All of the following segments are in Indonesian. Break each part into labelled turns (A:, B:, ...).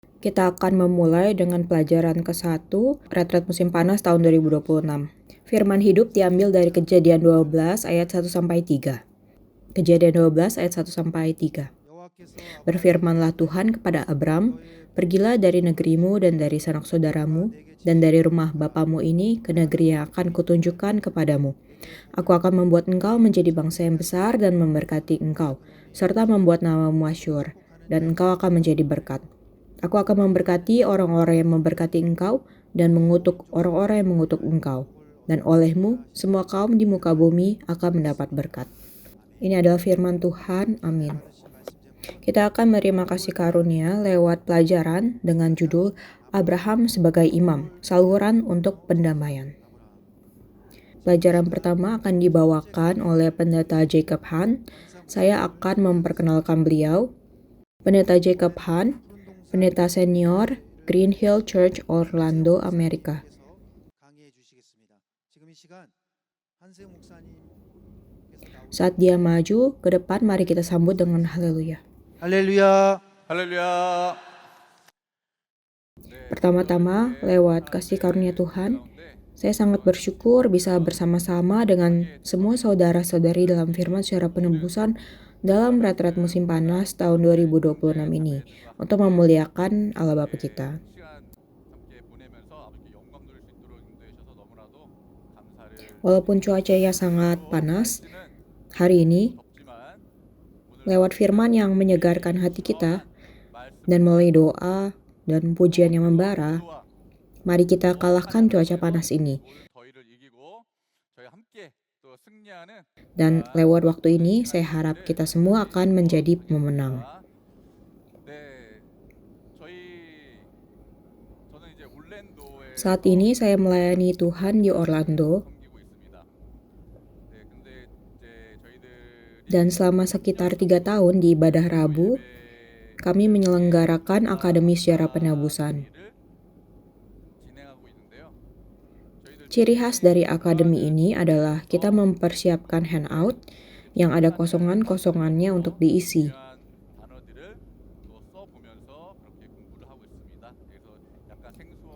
A: Kita akan memulai dengan pelajaran ke-1, Retret Musim Panas tahun 2026. Firman hidup diambil dari Kejadian 12 ayat 1-3. Kejadian 12 ayat 1-3. Berfirmanlah Tuhan kepada Abram, "Pergilah dari negerimu dan dari sanak saudaramu, dan dari rumah bapamu ini ke negeri yang akan kutunjukkan kepadamu. Aku akan membuat engkau menjadi bangsa yang besar dan memberkati engkau, serta membuat namamu masyhur, dan engkau akan menjadi berkat. Aku akan memberkati orang-orang yang memberkati engkau, dan mengutuk orang-orang yang mengutuk engkau. Dan olehmu, semua kaum di muka bumi akan mendapat berkat." Ini adalah firman Tuhan. Amin. Kita akan menerima kasih karunia lewat pelajaran dengan judul Abraham sebagai Imam, saluran untuk pendamaian. Pelajaran pertama akan dibawakan oleh Pendeta Jacob Hunt. Saya akan memperkenalkan beliau. Pendeta Jacob Hunt, Pendeta Senior, Green Hill Church, Orlando, Amerika. Saat dia maju ke depan, mari kita sambut dengan haleluya.
B: 할렐루야.
C: 할렐루야.
A: Pertama-tama, lewat kasih karunia Tuhan, saya sangat bersyukur bisa bersama-sama dengan semua saudara-saudari dalam firman secara penebusan dalam retret musim panas tahun 2026 ini untuk memuliakan Allah Bapa kita. Walaupun cuacanya sangat panas, hari ini lewat firman yang menyegarkan hati kita dan melalui doa dan pujian yang membara, mari kita kalahkan cuaca panas ini. Dan lewat waktu ini, saya harap kita semua akan menjadi pemenang. Saat ini saya melayani Tuhan di Orlando. Dan selama sekitar 3 tahun di Ibadah Rabu, kami menyelenggarakan Akademi Sejarah Penebusan. Ciri khas dari akademi ini adalah kita mempersiapkan handout yang ada kosongan-kosongannya untuk diisi.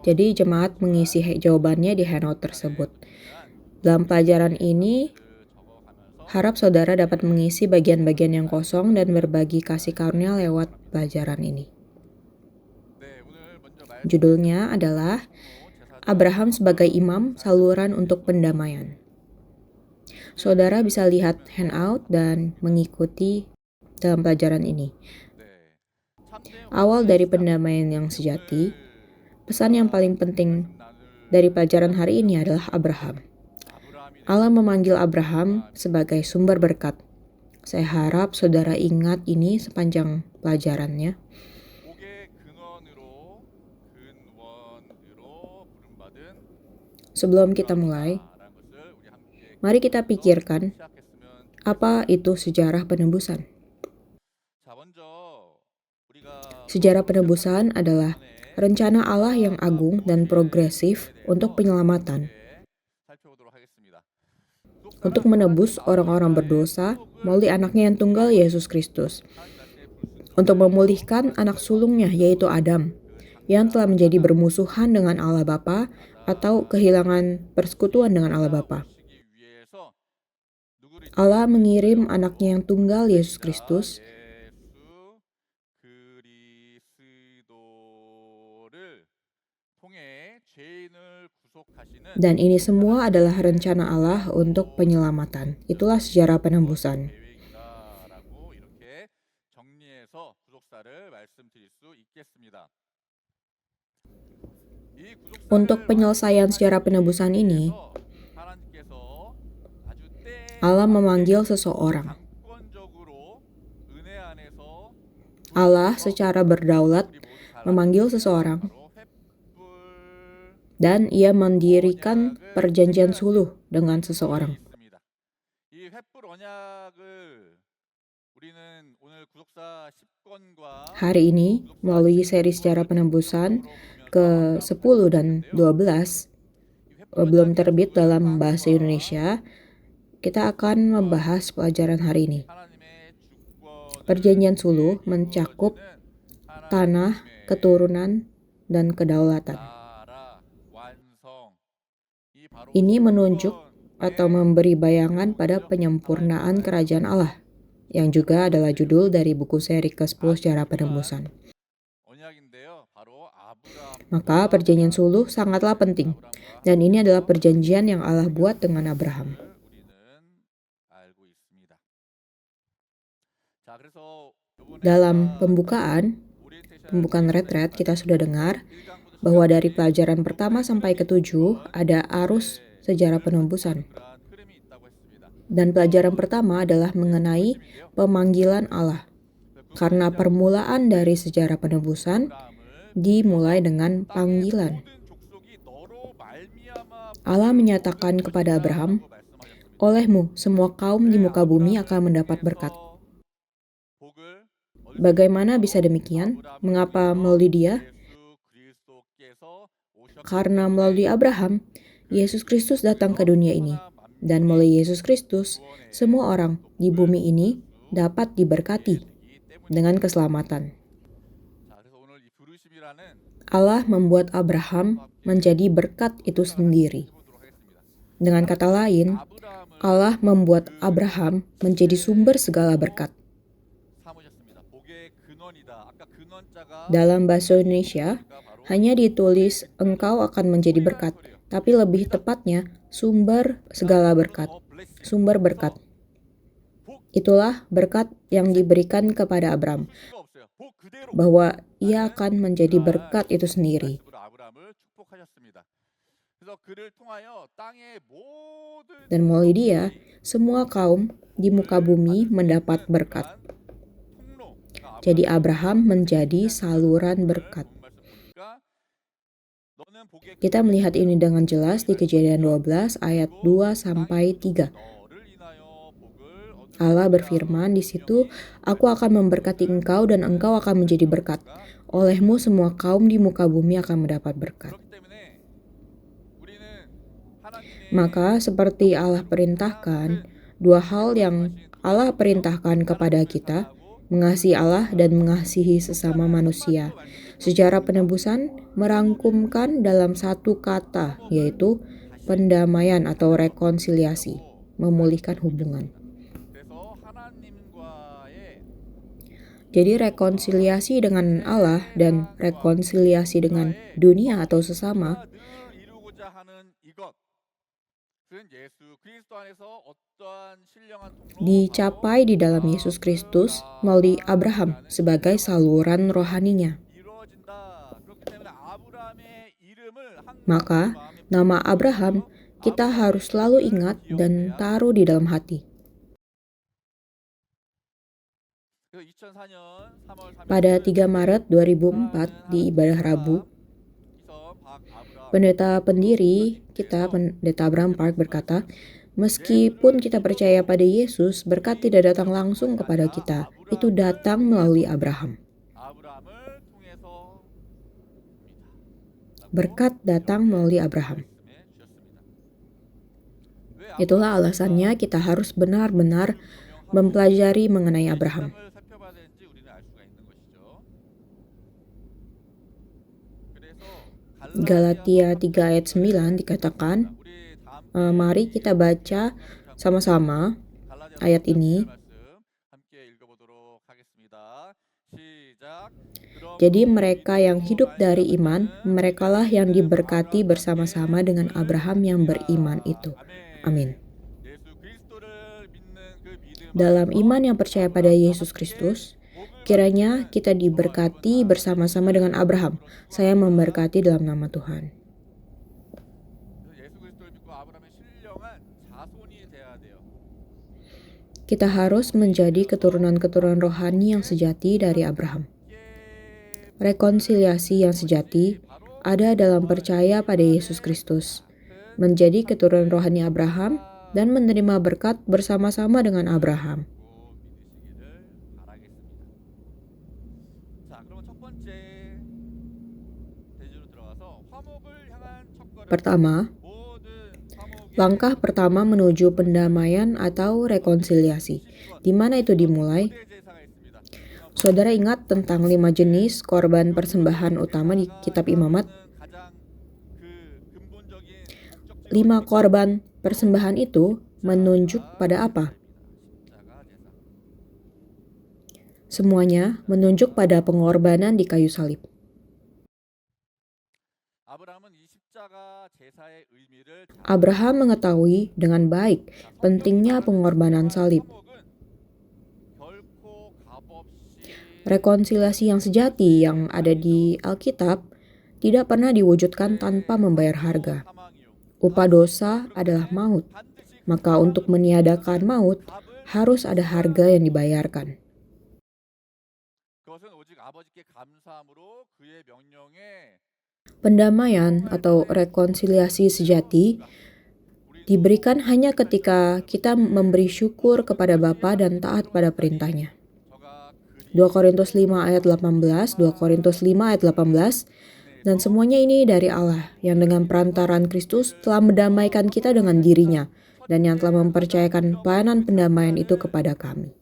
A: Jadi jemaat mengisi jawabannya di handout tersebut. Dalam pelajaran ini, harap saudara dapat mengisi bagian-bagian yang kosong dan berbagi kasih karunia lewat pelajaran ini. Judulnya adalah Abraham sebagai Imam, saluran untuk pendamaian. Saudara bisa lihat handout dan mengikuti dalam pelajaran ini. Awal dari pendamaian yang sejati, pesan yang paling penting dari pelajaran hari ini adalah Abraham. Allah memanggil Abraham sebagai sumber berkat. Saya harap saudara ingat ini sepanjang pelajarannya. Sebelum kita mulai, mari kita pikirkan apa itu sejarah penebusan. Sejarah penebusan adalah rencana Allah yang agung dan progresif untuk penyelamatan. Untuk menebus orang-orang berdosa melalui anaknya yang tunggal Yesus Kristus. Untuk memulihkan anak sulungnya yaitu Adam, yang telah menjadi bermusuhan dengan Allah Bapa atau kehilangan persekutuan dengan Allah Bapa. Allah mengirim anaknya yang tunggal Yesus Kristus dan ini semua adalah rencana Allah untuk penyelamatan. Itulah sejarah penebusan. Untuk penyelesaian sejarah penebusan ini, Allah memanggil seseorang. Allah secara berdaulat memanggil seseorang dan ia mendirikan perjanjian suluh dengan seseorang. Hari ini, melalui seri sejarah penebusan ke-10 dan 12, belum terbit dalam bahasa Indonesia, kita akan membahas pelajaran hari ini. Perjanjian suluh mencakup tanah, keturunan, dan kedaulatan. Ini menunjuk atau memberi bayangan pada penyempurnaan kerajaan Allah, yang juga adalah judul dari buku seri ke-10 Sejarah Penebusan. Maka perjanjian suluh sangatlah penting, dan ini adalah perjanjian yang Allah buat dengan Abraham. Dalam pembukaan retret kita sudah dengar bahwa dari pelajaran pertama sampai ke-7 ada arus sejarah penebusan. Dan pelajaran pertama adalah mengenai pemanggilan Allah. Karena permulaan dari sejarah penebusan dimulai dengan panggilan. Allah menyatakan kepada Abraham, "Olehmu semua kaum di muka bumi akan mendapat berkat." Bagaimana bisa demikian? Mengapa melalui dia? Karena melalui Abraham, Yesus Kristus datang ke dunia ini. Dan melalui Yesus Kristus, semua orang di bumi ini dapat diberkati dengan keselamatan. Allah membuat Abraham menjadi berkat itu sendiri. Dengan kata lain, Allah membuat Abraham menjadi sumber segala berkat. Dalam bahasa Indonesia, hanya ditulis engkau akan menjadi berkat, tapi lebih tepatnya sumber segala berkat, sumber berkat. Itulah berkat yang diberikan kepada Abraham, bahwa ia akan menjadi berkat itu sendiri. Dan melalui dia, semua kaum di muka bumi mendapat berkat. Jadi Abraham menjadi saluran berkat. Kita melihat ini dengan jelas di Kejadian 12 ayat 2-3. Allah berfirman di situ, "Aku akan memberkati engkau dan engkau akan menjadi berkat. Olehmu semua kaum di muka bumi akan mendapat berkat." Maka seperti Allah perintahkan, dua hal yang Allah perintahkan kepada kita, mengasihi Allah dan mengasihi sesama manusia. Sejarah penebusan merangkumkan dalam satu kata, yaitu pendamaian atau rekonsiliasi, memulihkan hubungan. Jadi rekonsiliasi dengan Allah dan rekonsiliasi dengan dunia atau sesama dicapai di dalam Yesus Kristus melalui Abraham sebagai saluran rohaninya. Maka, nama Abraham kita harus selalu ingat dan taruh di dalam hati. Pada 3 Maret 2004 di Ibadah Rabu, pendeta pendiri kita, Pendeta Abraham Park berkata, "Meskipun kita percaya pada Yesus, berkat tidak datang langsung kepada kita. Itu datang melalui Abraham." Berkat datang melalui Abraham. Itulah alasannya kita harus benar-benar mempelajari mengenai Abraham. Galatia 3 ayat 9 dikatakan, mari kita baca sama-sama ayat ini. Jadi mereka yang hidup dari iman, merekalah yang diberkati bersama-sama dengan Abraham yang beriman itu. Amin. Dalam iman yang percaya pada Yesus Kristus, kiranya kita diberkati bersama-sama dengan Abraham. Saya memberkati dalam nama Tuhan. Kita harus menjadi keturunan-keturunan rohani yang sejati dari Abraham. Rekonsiliasi yang sejati ada dalam percaya pada Yesus Kristus, menjadi keturunan rohani Abraham, dan menerima berkat bersama-sama dengan Abraham. Pertama, langkah pertama menuju pendamaian atau rekonsiliasi. Di mana itu dimulai? Saudara ingat tentang 5 jenis korban persembahan utama di kitab Imamat? 5 korban persembahan itu menunjuk pada apa? Semuanya menunjuk pada pengorbanan di kayu salib. Abraham mengetahui dengan baik pentingnya pengorbanan salib. Rekonsiliasi yang sejati yang ada di Alkitab tidak pernah diwujudkan tanpa membayar harga. Upah dosa adalah maut, maka untuk meniadakan maut harus ada harga yang dibayarkan. Pendamaian atau rekonsiliasi sejati diberikan hanya ketika kita memberi syukur kepada Bapa dan taat pada perintahnya. 2 Korintus 5 ayat 18, 2 Korintus 5 ayat 18, dan semuanya ini dari Allah yang dengan perantaran Kristus telah mendamaikan kita dengan dirinya dan yang telah mempercayakan pelayanan pendamaian itu kepada kami.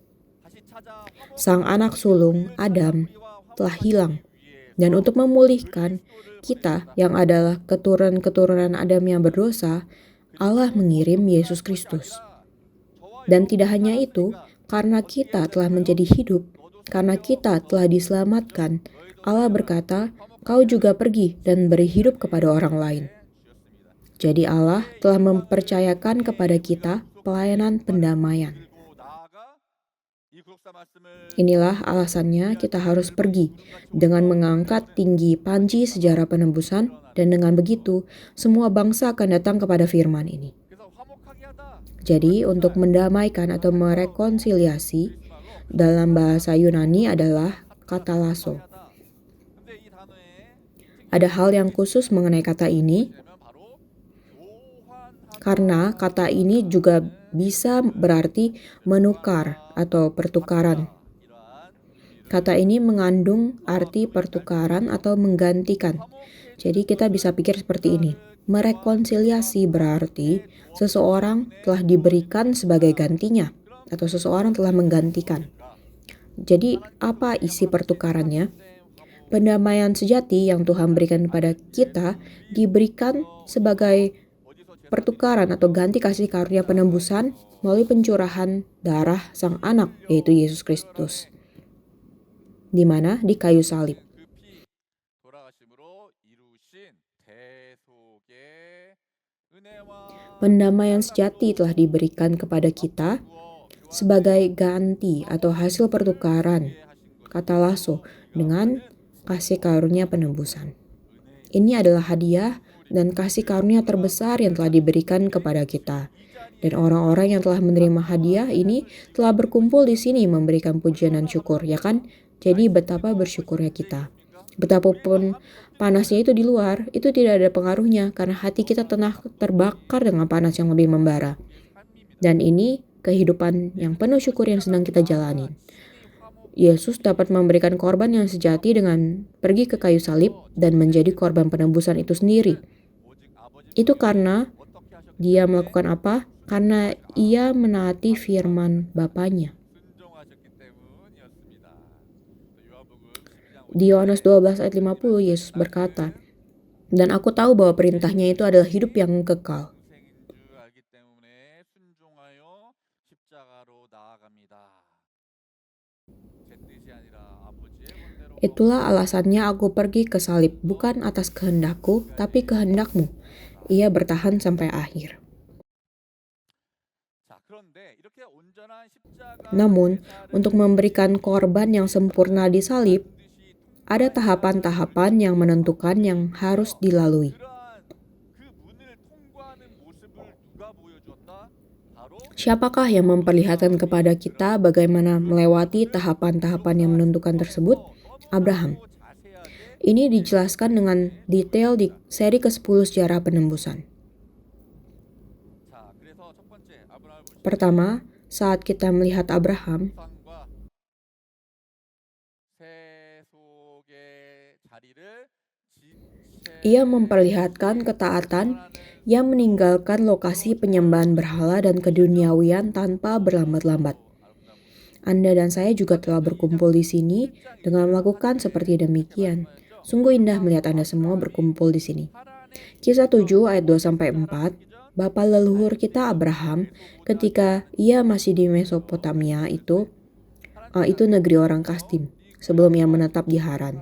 A: Sang anak sulung, Adam, telah hilang, dan untuk memulihkan kita yang adalah keturunan Adam yang berdosa, Allah mengirim Yesus Kristus. Dan tidak hanya itu, karena kita telah menjadi hidup, karena kita telah diselamatkan, Allah berkata, "Kau juga pergi dan beri hidup kepada orang lain." Jadi Allah telah mempercayakan kepada kita pelayanan pendamaian. Inilah alasannya kita harus pergi dengan mengangkat tinggi panji sejarah penebusan, dan dengan begitu semua bangsa akan datang kepada firman ini. Jadi untuk mendamaikan atau merekonsiliasi dalam bahasa Yunani adalah katalaso. Ada hal yang khusus mengenai kata ini, karena kata ini juga bisa berarti menukar atau pertukaran. Kata ini mengandung arti pertukaran atau menggantikan. Jadi kita bisa pikir seperti ini. Merekonsiliasi berarti seseorang telah diberikan sebagai gantinya atau seseorang telah menggantikan. Jadi apa isi pertukarannya? Pendamaian sejati yang Tuhan berikan kepada kita diberikan sebagai pertukaran atau ganti kasih karunia penebusan melalui pencurahan darah Sang Anak, yaitu Yesus Kristus. Di mana? Di kayu salib. Pendamaian sejati telah diberikan kepada kita sebagai ganti atau hasil pertukaran, katalaso, dengan kasih karunia penebusan. Ini adalah hadiah dan kasih karunia terbesar yang telah diberikan kepada kita. Dan orang-orang yang telah menerima hadiah ini telah berkumpul di sini memberikan pujian dan syukur, ya kan? Jadi betapa bersyukurnya kita. Betapapun panasnya itu di luar, itu tidak ada pengaruhnya karena hati kita terbakar dengan panas yang lebih membara. Dan ini kehidupan yang penuh syukur yang sedang kita jalani. Yesus dapat memberikan korban yang sejati dengan pergi ke kayu salib dan menjadi korban penebusan itu sendiri. Itu karena dia melakukan apa? Karena ia menaati firman Bapanya. Di Yohanes 12 ayat 50, Yesus berkata, "Dan aku tahu bahwa perintahnya itu adalah hidup yang kekal." Itulah alasannya aku pergi ke salib, bukan atas kehendakku, tapi kehendakmu. Ia bertahan sampai akhir. Namun, untuk memberikan korban yang sempurna di salib, ada tahapan-tahapan yang menentukan yang harus dilalui. Siapakah yang memperlihatkan kepada kita bagaimana melewati tahapan-tahapan yang menentukan tersebut? Abraham. Ini dijelaskan dengan detail di seri ke-10 sejarah penebusan. Pertama, saat kita melihat Abraham, ia memperlihatkan ketaatan yang meninggalkan lokasi penyembahan berhala dan keduniawian tanpa berlambat-lambat. Anda dan saya juga telah berkumpul di sini dengan melakukan seperti demikian. Sungguh indah melihat Anda semua berkumpul di sini. Kisah 7 ayat 2-4, Bapa leluhur kita Abraham ketika ia masih di Mesopotamia itu negeri orang Kasdim sebelum ia menetap di Haran.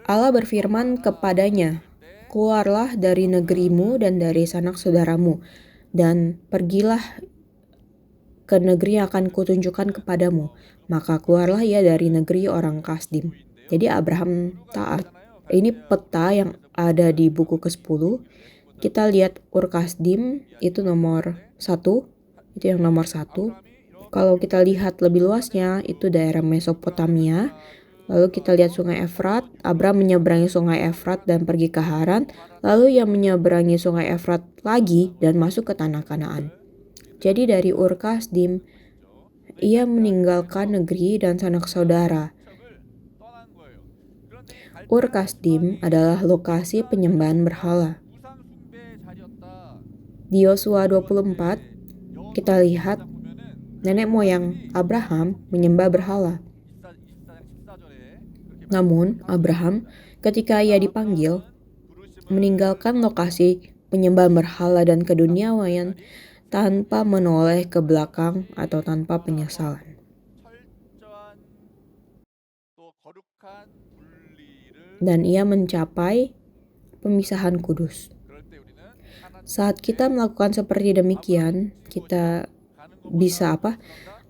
A: Allah berfirman kepadanya, "Keluarlah dari negerimu dan dari sanak saudaramu, dan pergilah ke negeri yang akan kutunjukkan kepadamu." Maka keluarlah ia dari negeri orang Kasdim. Jadi Abraham taat. Ini peta yang ada di buku ke-10. Kita lihat Ur Kasdim itu nomor 1. Itu yang nomor 1. Kalau kita lihat lebih luasnya, itu daerah Mesopotamia. Lalu kita lihat sungai Efrat. Abraham menyeberangi sungai Efrat dan pergi ke Haran. Lalu ia menyeberangi sungai Efrat lagi dan masuk ke tanah Kanaan. Jadi dari Ur Kasdim, ia meninggalkan negeri dan sanak saudara. Ur Kasdim adalah lokasi penyembahan berhala. Di Yosua 24, kita lihat nenek moyang Abraham menyembah berhala. Namun, Abraham ketika ia dipanggil, meninggalkan lokasi penyembahan berhala dan keduniawian tanpa menoleh ke belakang atau tanpa penyesalan. Dan ia mencapai pemisahan kudus. Saat kita melakukan seperti demikian, kita bisa apa?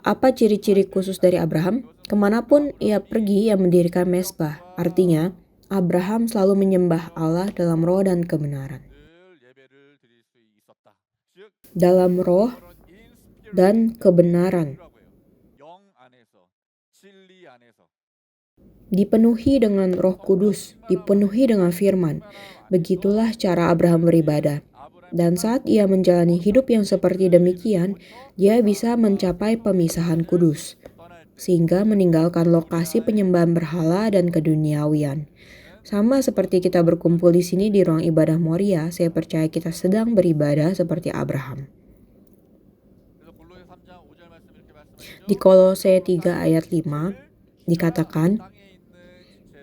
A: Apa ciri-ciri khusus dari Abraham? Kemanapun ia pergi, ia mendirikan mezbah. Artinya, Abraham selalu menyembah Allah dalam roh dan kebenaran. Dalam roh dan kebenaran. Dipenuhi dengan Roh Kudus, dipenuhi dengan firman. Begitulah cara Abraham beribadah. Dan saat ia menjalani hidup yang seperti demikian, dia bisa mencapai pemisahan kudus, sehingga meninggalkan lokasi penyembahan berhala dan keduniawian. Sama seperti kita berkumpul di sini di ruang ibadah Moria, saya percaya kita sedang beribadah seperti Abraham. Di Kolose 3 ayat 5 dikatakan,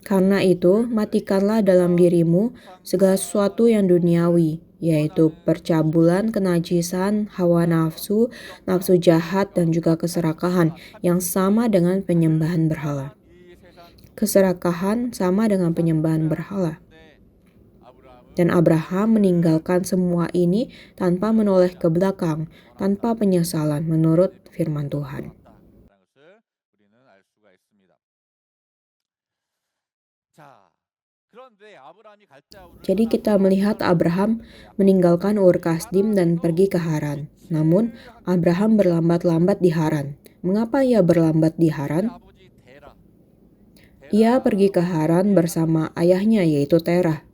A: "Karena itu, matikanlah dalam dirimu segala sesuatu yang duniawi, yaitu percabulan, kenajisan, hawa nafsu, nafsu jahat, dan juga keserakahan yang sama dengan penyembahan berhala." Keserakahan sama dengan penyembahan berhala. Dan Abraham meninggalkan semua ini tanpa menoleh ke belakang, tanpa penyesalan menurut firman Tuhan. Jadi kita melihat Abraham meninggalkan Ur Kasdim dan pergi ke Haran. Namun Abraham berlambat-lambat di Haran. Mengapa ia berlambat di Haran? Ia pergi ke Haran bersama ayahnya yaitu Terah.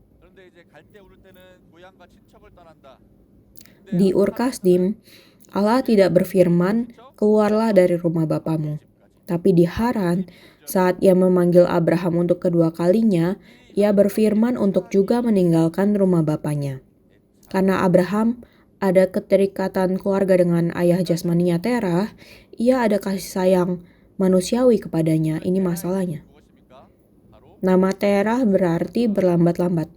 A: Di Ur Kasdim, Allah tidak berfirman, "Keluarlah dari rumah bapamu." Tapi di Haran, saat ia memanggil Abraham untuk kedua kalinya, ia berfirman untuk juga meninggalkan rumah bapanya. Karena Abraham ada keterikatan keluarga dengan ayah jasmaninya Terah, ia ada kasih sayang manusiawi kepadanya. Ini masalahnya. Nama Terah berarti berlambat-lambat.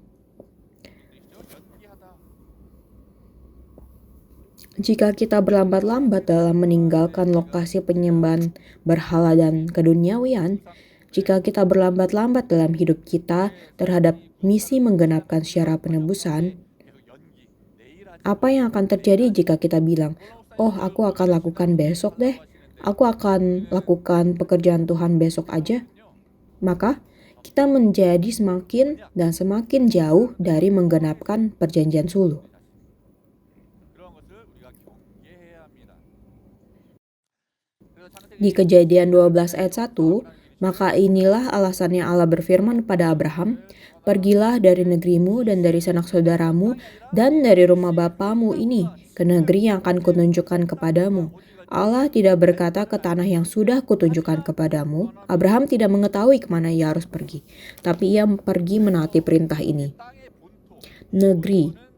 A: Jika kita berlambat-lambat dalam meninggalkan lokasi penyembahan berhala dan keduniawian, jika kita berlambat-lambat dalam hidup kita terhadap misi menggenapkan syara penebusan, apa yang akan terjadi jika kita bilang, "Oh, aku akan lakukan besok deh. Aku akan lakukan pekerjaan Tuhan besok aja." Maka kita menjadi semakin dan semakin jauh dari menggenapkan perjanjian suluh. Di Kejadian 12 ayat 1, maka inilah alasannya Allah berfirman kepada Abraham, "Pergilah dari negerimu dan dari sanak saudaramu dan dari rumah bapamu ini ke negeri yang akan kutunjukkan kepadamu." Allah tidak berkata ke tanah yang sudah kutunjukkan kepadamu. Abraham tidak mengetahui kemana ia harus pergi, tapi ia pergi menaati perintah ini. Negeri.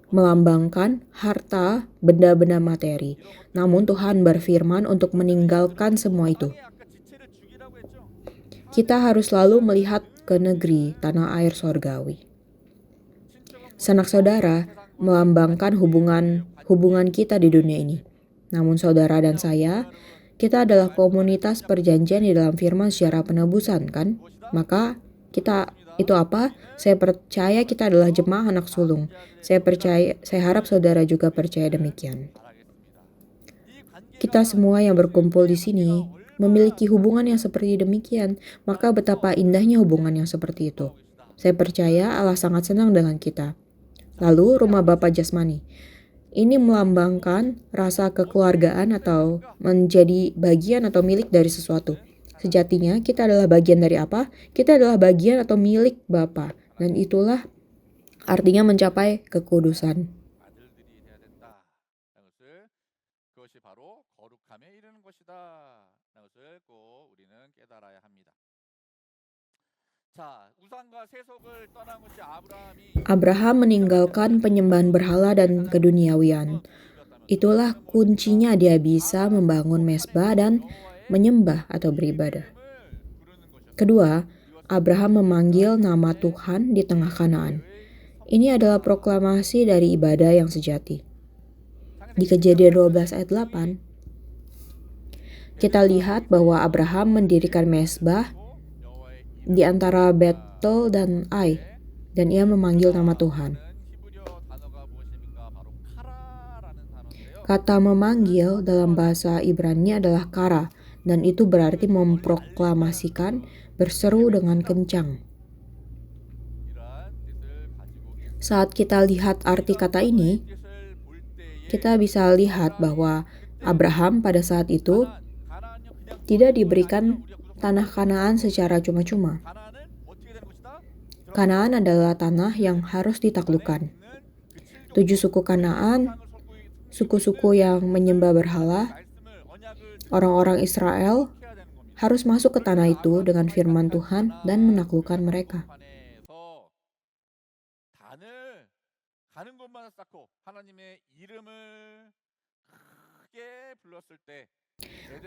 A: melambangkan harta, benda-benda materi. Namun Tuhan berfirman untuk meninggalkan semua itu. Kita harus selalu melihat ke negeri, tanah air sorgawi. Sanak saudara melambangkan hubungan kita di dunia ini. Namun saudara dan saya, kita adalah komunitas perjanjian di dalam firman secara penebusan, kan? Maka kita itu apa? Saya percaya kita adalah jemaah anak sulung. Saya harap saudara juga percaya demikian. Kita semua yang berkumpul di sini memiliki hubungan yang seperti demikian. Maka betapa indahnya hubungan yang seperti itu. Saya percaya Allah sangat senang dengan kita. Lalu rumah Bapa jasmani. Ini melambangkan rasa kekeluargaan atau menjadi bagian atau milik dari sesuatu. Sejatinya kita adalah bagian dari apa? Kita adalah bagian atau milik Bapa. Dan itulah artinya mencapai kekudusan. Abraham meninggalkan penyembahan berhala dan keduniawian. Itulah kuncinya dia bisa membangun mezbah dan menyembah atau beribadah. Kedua, Abraham memanggil nama Tuhan di tengah Kanaan. Ini adalah proklamasi dari ibadah yang sejati. Di Kejadian 12 ayat 8, kita lihat bahwa Abraham mendirikan mezbah di antara Betel dan Ai, dan ia memanggil nama Tuhan. Kata memanggil dalam bahasa Ibrani adalah kara, dan itu berarti memproklamasikan, berseru dengan kencang. Saat kita lihat arti kata ini, kita bisa lihat bahwa Abraham pada saat itu tidak diberikan tanah Kanaan secara cuma-cuma. Kanaan adalah tanah yang harus ditaklukkan. 7 suku Kanaan, suku-suku yang menyembah berhala, orang-orang Israel harus masuk ke tanah itu dengan firman Tuhan dan menaklukkan mereka.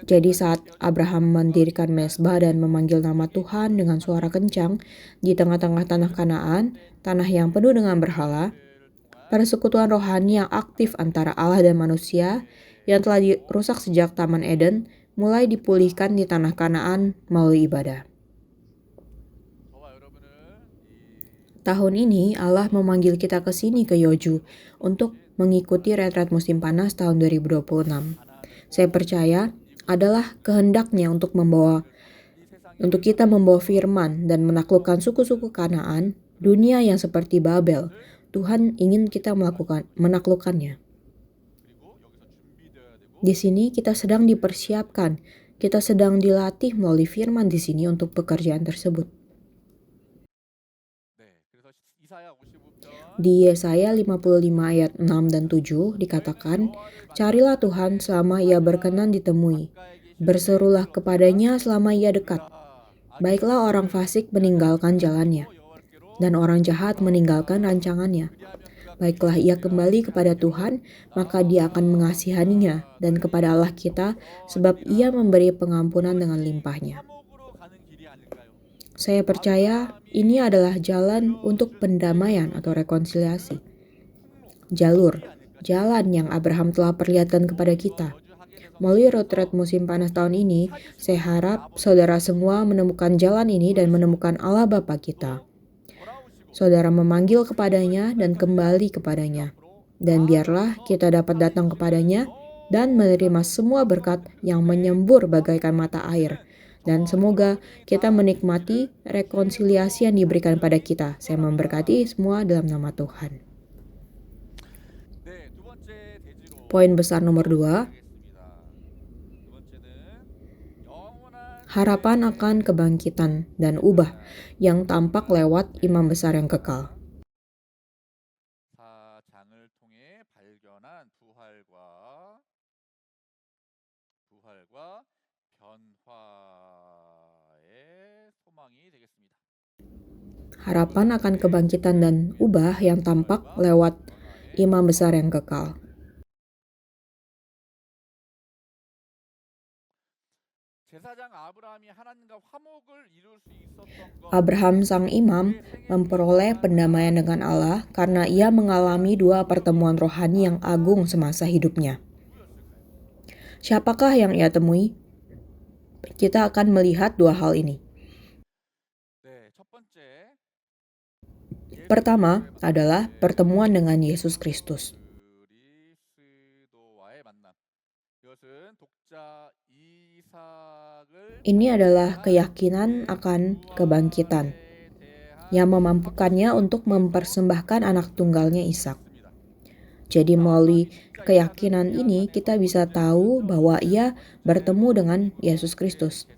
A: Jadi saat Abraham mendirikan mezbah dan memanggil nama Tuhan dengan suara kencang di tengah-tengah tanah Kanaan, tanah yang penuh dengan berhala, persekutuan rohani yang aktif antara Allah dan manusia yang telah dirusak sejak Taman Eden mulai dipulihkan di tanah Kanaan melalui ibadah. Tahun ini Allah memanggil kita ke sini ke Yoju untuk mengikuti retret musim panas tahun 2026. Saya percaya adalah kehendaknya untuk kita membawa firman dan menaklukkan suku-suku Kanaan, dunia yang seperti Babel. Tuhan ingin kita menaklukkannya. Di sini kita sedang dipersiapkan, kita sedang dilatih melalui firman di sini untuk pekerjaan tersebut. Di Yesaya 55 ayat 6 dan 7 dikatakan, "Carilah Tuhan selama ia berkenan ditemui, berserulah kepadanya selama ia dekat. Baiklah orang fasik meninggalkan jalannya, dan orang jahat meninggalkan rancangannya. Baiklah ia kembali kepada Tuhan, maka dia akan mengasihaninya, dan kepada Allah kita, sebab ia memberi pengampunan dengan limpahnya." Saya percaya ini adalah jalan untuk pendamaian atau rekonsiliasi. Jalan yang Abraham telah perlihatkan kepada kita. Melalui retret musim panas tahun ini, saya harap saudara semua menemukan jalan ini dan menemukan Allah Bapa kita. Saudara memanggil kepadanya dan kembali kepadanya. Dan biarlah kita dapat datang kepadanya dan menerima semua berkat yang menyembur bagaikan mata air. Dan semoga kita menikmati rekonsiliasi yang diberikan pada kita. Saya memberkati semua dalam nama Tuhan. Poin besar nomor 2. Harapan akan kebangkitan dan ubah yang tampak lewat imam besar yang kekal. Harapan akan kebangkitan dan ubah yang tampak lewat imam besar yang kekal. Abraham sang imam memperoleh pendamaian dengan Allah karena ia mengalami dua pertemuan rohani yang agung semasa hidupnya. Siapakah yang ia temui? Kita akan melihat dua hal ini. Pertama adalah pertemuan dengan Yesus Kristus. Ini adalah keyakinan akan kebangkitan yang memampukannya untuk mempersembahkan anak tunggalnya Ishak. Jadi melalui keyakinan ini kita bisa tahu bahwa ia bertemu dengan Yesus Kristus.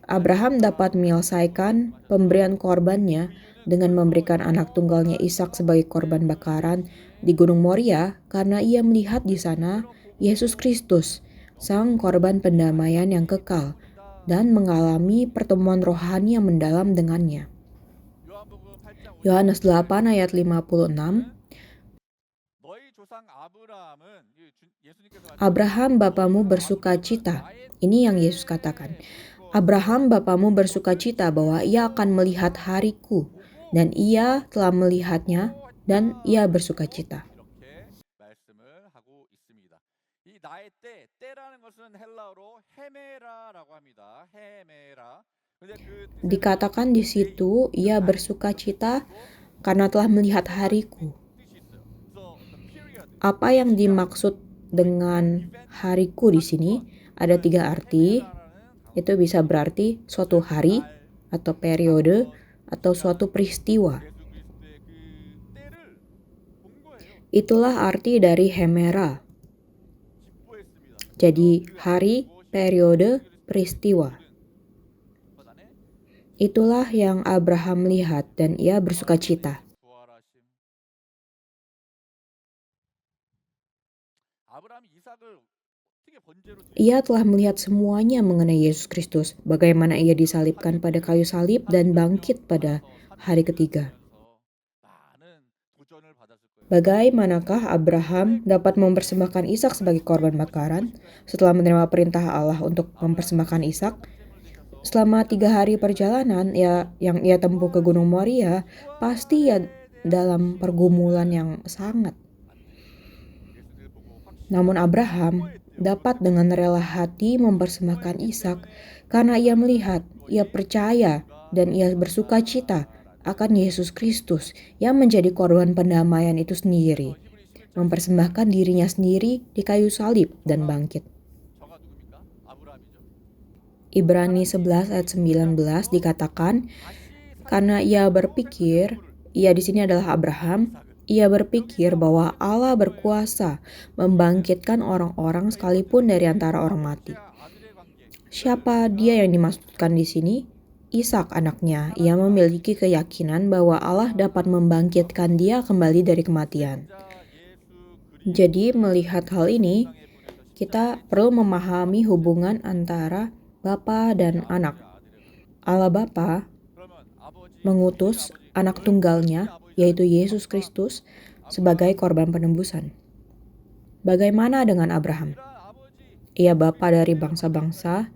A: Abraham dapat menyelesaikan pemberian korbannya dengan memberikan anak tunggalnya Ishak sebagai korban bakaran di Gunung Moria karena ia melihat di sana Yesus Kristus, sang korban pendamaian yang kekal, dan mengalami pertemuan rohani yang mendalam dengannya. Yohanes 8 ayat 56, Abraham bapamu bersuka cita. Ini yang Yesus katakan. Abraham bapamu bersuka cita bahwa ia akan melihat hariku, dan ia telah melihatnya, dan ia bersuka cita. Dikatakan di situ, ia bersuka cita karena telah melihat hariku. Apa yang dimaksud dengan hariku di sini? Ada 3 arti. Itu bisa berarti suatu hari, atau periode, atau suatu peristiwa. Itulah arti dari hemera. Jadi hari, periode, peristiwa. Itulah yang Abraham lihat dan ia bersuka cita. Ia telah melihat semuanya mengenai Yesus Kristus, bagaimana ia disalibkan pada kayu salib dan bangkit pada hari ketiga. Bagaimanakah Abraham dapat mempersembahkan Ishak sebagai korban bakaran setelah menerima perintah Allah untuk mempersembahkan Ishak? Selama 3 hari perjalanan yang ia tempuh ke Gunung Moria, pasti ia dalam pergumulan yang sangat. Namun Abraham dapat dengan rela hati mempersembahkan Ishak karena ia melihat, ia percaya, dan ia bersuka cita akan Yesus Kristus yang menjadi korban pendamaian itu sendiri, mempersembahkan dirinya sendiri di kayu salib dan bangkit. Ibrani 11 ayat 19 dikatakan, karena ia berpikir, ia di sini adalah Abraham, ia berpikir bahwa Allah berkuasa membangkitkan orang-orang sekalipun dari antara orang mati. Siapa dia yang dimaksudkan di sini? Ishak anaknya. Ia memiliki keyakinan bahwa Allah dapat membangkitkan dia kembali dari kematian. Jadi melihat hal ini, kita perlu memahami hubungan antara Bapa dan anak. Allah Bapa mengutus anak tunggalnya, yaitu Yesus Kristus, sebagai korban penebusan. Bagaimana dengan Abraham? Ia bapa dari bangsa-bangsa.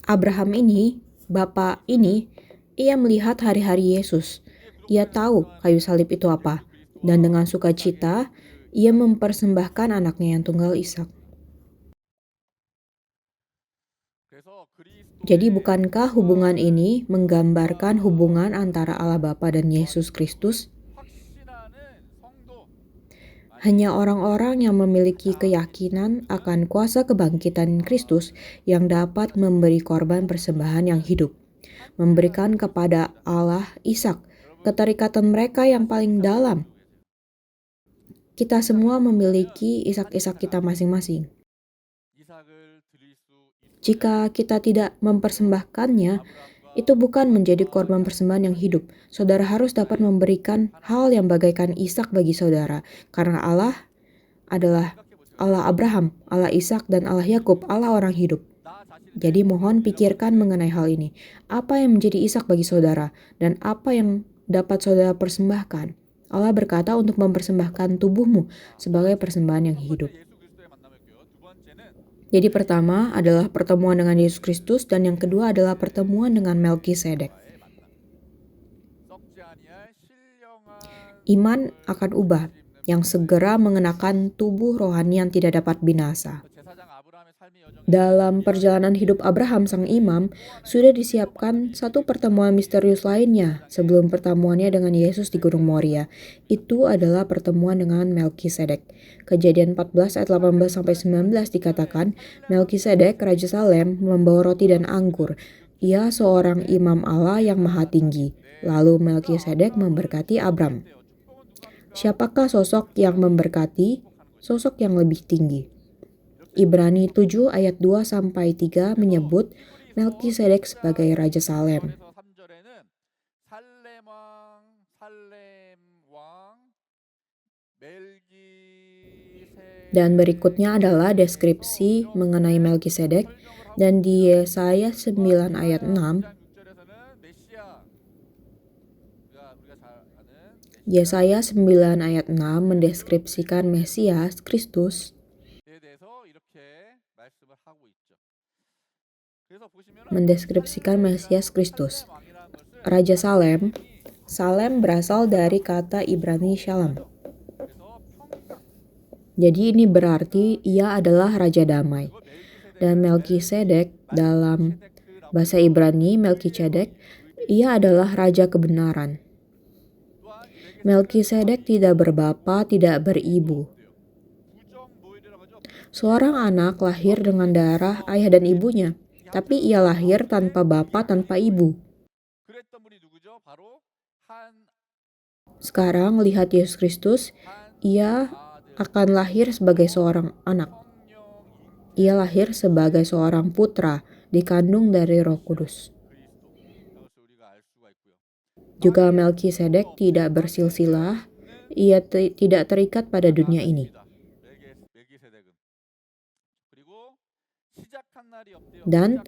A: Abraham ini, bapa ini, ia melihat hari-hari Yesus. Ia tahu kayu salib itu apa, dan dengan sukacita, ia mempersembahkan anaknya yang tunggal Ishak. Jadi bukankah hubungan ini menggambarkan hubungan antara Allah Bapa dan Yesus Kristus? Hanya orang-orang yang memiliki keyakinan akan kuasa kebangkitan Kristus yang dapat memberi korban persembahan yang hidup, memberikan kepada Allah Ishak keterikatan mereka yang paling dalam. Kita semua memiliki Ishak-Ishak kita masing-masing. Jika kita tidak mempersembahkannya, itu bukan menjadi korban persembahan yang hidup. Saudara harus dapat memberikan hal yang bagaikan Ishak bagi saudara, karena Allah adalah Allah Abraham, Allah Ishak, dan Allah Yakub, Allah orang hidup. Jadi mohon pikirkan mengenai hal ini. Apa yang menjadi Ishak bagi saudara dan apa yang dapat saudara persembahkan? Allah berkata untuk mempersembahkan tubuhmu sebagai persembahan yang hidup. Jadi pertama adalah pertemuan dengan Yesus Kristus dan yang kedua adalah pertemuan dengan Melkisedek. Iman akan ubah yang segera mengenakan tubuh rohani yang tidak dapat binasa. Dalam perjalanan hidup Abraham sang imam, sudah disiapkan satu pertemuan misterius lainnya sebelum pertemuannya dengan Yesus di Gunung Moria. Itu adalah pertemuan dengan Melkisedek. Kejadian 14 ayat 18-19 dikatakan, Melkisedek, Raja Salem, membawa roti dan anggur. Ia seorang imam Allah yang maha tinggi. Lalu Melkisedek memberkati Abram. Siapakah sosok yang memberkati? Sosok yang lebih tinggi. Ibrani 7 ayat 2-3 menyebut Melkisedek sebagai Raja Salem. Dan berikutnya adalah deskripsi mengenai Melkisedek, dan di Yesaya 9 ayat 6, Yesaya 9 ayat 6 mendeskripsikan Mesias Kristus. Mendeskripsikan Mesias Kristus. Raja Salem. Salem berasal dari kata Ibrani Shalom. Jadi ini berarti ia adalah Raja Damai. Dan Melkisedek dalam bahasa Ibrani, Melkisedek, ia adalah Raja Kebenaran. Melkisedek tidak berbapa, tidak beribu. Seorang anak lahir dengan darah ayah dan ibunya, tapi ia lahir tanpa bapa, tanpa ibu. Sekarang lihat Yesus Kristus, ia akan lahir sebagai seorang anak. Ia lahir sebagai seorang putra, dikandung dari Roh Kudus. Juga Melkisedek tidak bersilsilah, ia tidak terikat pada dunia ini. Dan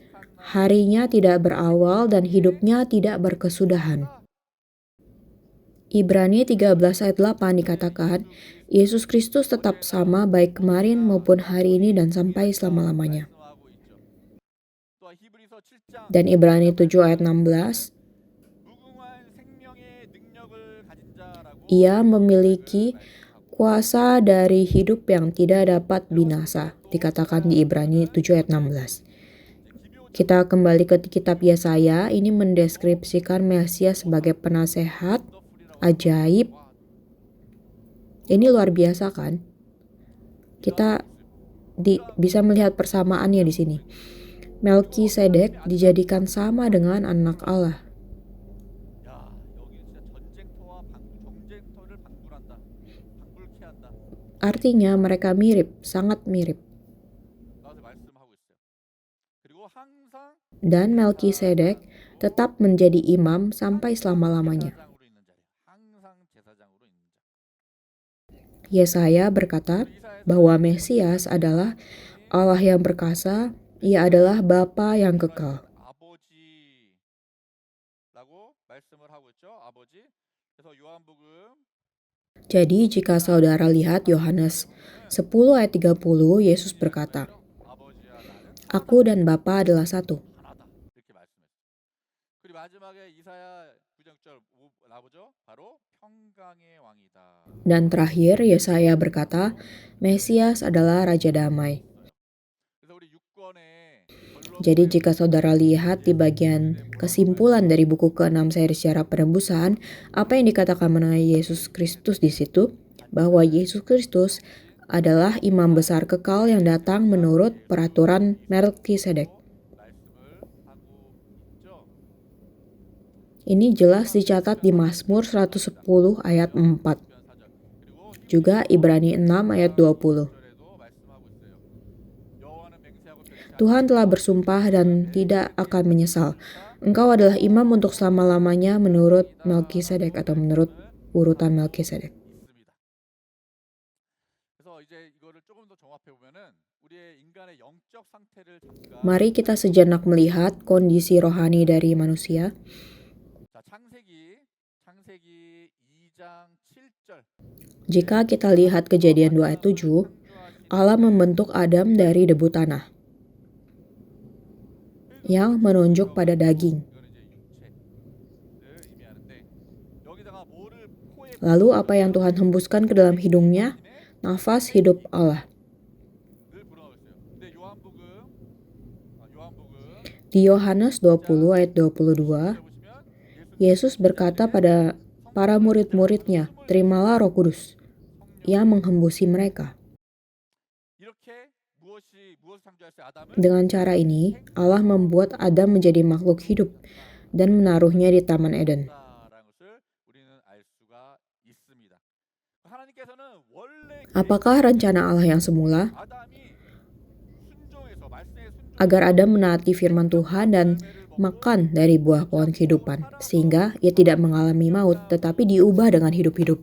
A: harinya tidak berawal dan hidupnya tidak berkesudahan. Ibrani 13 ayat 8 dikatakan, Yesus Kristus tetap sama baik kemarin maupun hari ini dan sampai selama-lamanya. Dan Ibrani 7 ayat 16, ia memiliki kuasa dari hidup yang tidak dapat binasa, dikatakan di Ibrani 7 ayat 16. Kita kembali ke kitab Yesaya, ini mendeskripsikan Mesias sebagai penasehat, ajaib. Ini luar biasa kan? Kita bisa melihat persamaannya di sini. Melkisedek dijadikan sama dengan anak Allah. Artinya mereka mirip, sangat mirip. Dan Melkisedek tetap menjadi imam sampai selama-lamanya. Yesaya berkata bahwa Mesias adalah Allah yang perkasa, ia adalah Bapa yang kekal. Jadi jika saudara lihat Yohanes 10 ayat 30, Yesus berkata, Aku dan Bapa adalah satu. Dan terakhir Yesaya berkata, Mesias adalah Raja Damai. Jadi jika saudara lihat di bagian kesimpulan dari buku ke-6 seri sejarah penebusan, apa yang dikatakan mengenai Yesus Kristus di situ? Bahwa Yesus Kristus adalah imam besar kekal yang datang menurut peraturan Melkisedek. Ini jelas dicatat di Mazmur 110 ayat 4. Juga Ibrani 6 ayat 20. Tuhan telah bersumpah dan tidak akan menyesal. Engkau adalah imam untuk selama-lamanya menurut Melkisedek atau menurut urutan Melkisedek. Mari kita sejenak melihat kondisi rohani dari manusia. Jika kita lihat Kejadian 2 ayat 7, Allah membentuk Adam dari debu tanah, yang menunjuk pada daging. Lalu apa yang Tuhan hembuskan ke dalam hidungnya? Nafas hidup Allah. Di Yohanes 20 ayat 22, Yesus berkata pada para murid-muridnya, "Terimalah Roh Kudus yang menghembusi mereka." Dengan cara ini, Allah membuat Adam menjadi makhluk hidup dan menaruhnya di Taman Eden. Apakah rencana Allah yang semula? Agar Adam menaati firman Tuhan dan makan dari buah pohon kehidupan, sehingga ia tidak mengalami maut, tetapi diubah dengan hidup-hidup.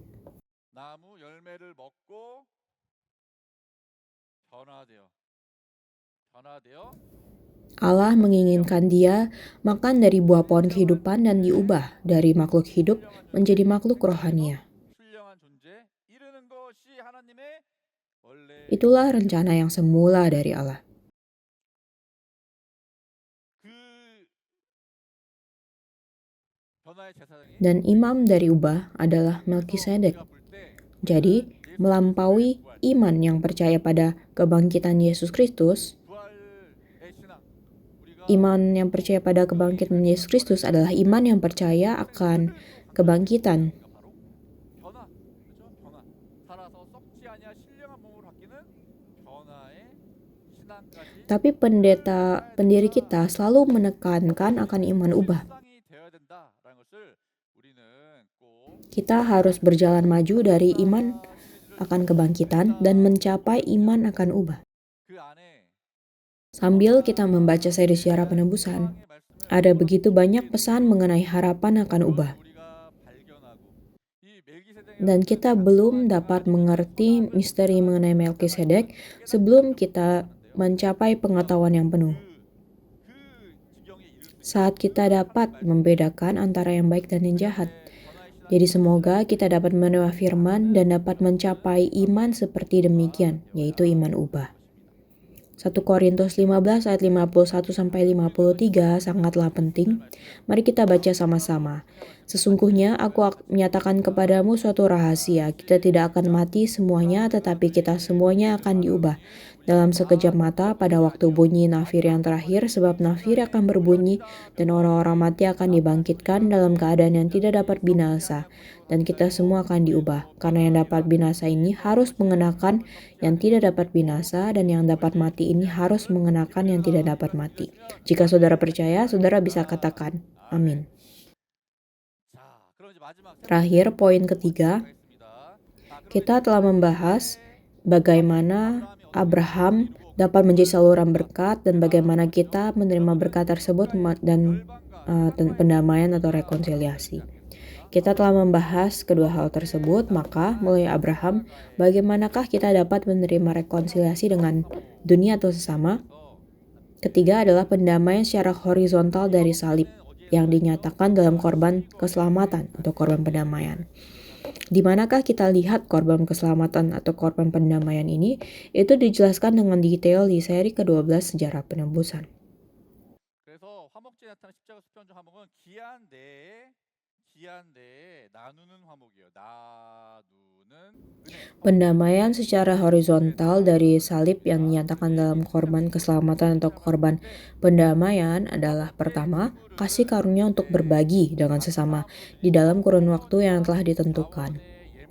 A: Allah menginginkan dia makan dari buah pohon kehidupan dan diubah dari makhluk hidup menjadi makhluk rohania. Itulah rencana yang semula dari Allah. Dan imam dari ubah adalah Melkisedek. Jadi, melampaui iman yang percaya pada kebangkitan Yesus Kristus, iman yang percaya pada kebangkitan Yesus Kristus adalah iman yang percaya akan kebangkitan. Tapi pendiri kita selalu menekankan akan iman ubah. Kita harus berjalan maju dari iman akan kebangkitan dan mencapai iman akan ubah. Sambil kita membaca seri sejarah penebusan, ada begitu banyak pesan mengenai harapan akan ubah. Dan kita belum dapat mengerti misteri mengenai Melkisedek sebelum kita mencapai pengetahuan yang penuh. Saat kita dapat membedakan antara yang baik dan yang jahat. Jadi semoga kita dapat menerima firman dan dapat mencapai iman seperti demikian, yaitu iman ubah. 1 Korintus 15 ayat 51-53 sangatlah penting. Mari kita baca sama-sama. Sesungguhnya aku menyatakan kepadamu suatu rahasia. Kita tidak akan mati semuanya, tetapi kita semuanya akan diubah. Dalam sekejap mata pada waktu bunyi nafir yang terakhir, sebab nafir akan berbunyi dan orang-orang mati akan dibangkitkan dalam keadaan yang tidak dapat binasa. Dan kita semua akan diubah, karena yang dapat binasa ini harus mengenakan yang tidak dapat binasa, dan yang dapat mati ini harus mengenakan yang tidak dapat mati. Jika saudara percaya, saudara bisa katakan, amin. Terakhir, poin ketiga, kita telah membahas bagaimana Abraham dapat menjadi saluran berkat dan bagaimana kita menerima berkat tersebut dan pendamaian atau rekonsiliasi. Kita telah membahas kedua hal tersebut, maka melalui Abraham, bagaimanakah kita dapat menerima rekonsiliasi dengan dunia atau sesama? Ketiga adalah pendamaian secara horizontal dari salib yang dinyatakan dalam korban keselamatan atau korban pendamaian. Di manakah kita lihat korban keselamatan atau korban pendamaian ini? Itu dijelaskan dengan detail di seri ke-12 Sejarah Penebusan. Pendamaian secara horizontal dari salib yang dinyatakan dalam korban keselamatan atau korban pendamaian adalah pertama, kasih karunia untuk berbagi dengan sesama di dalam kurun waktu yang telah ditentukan.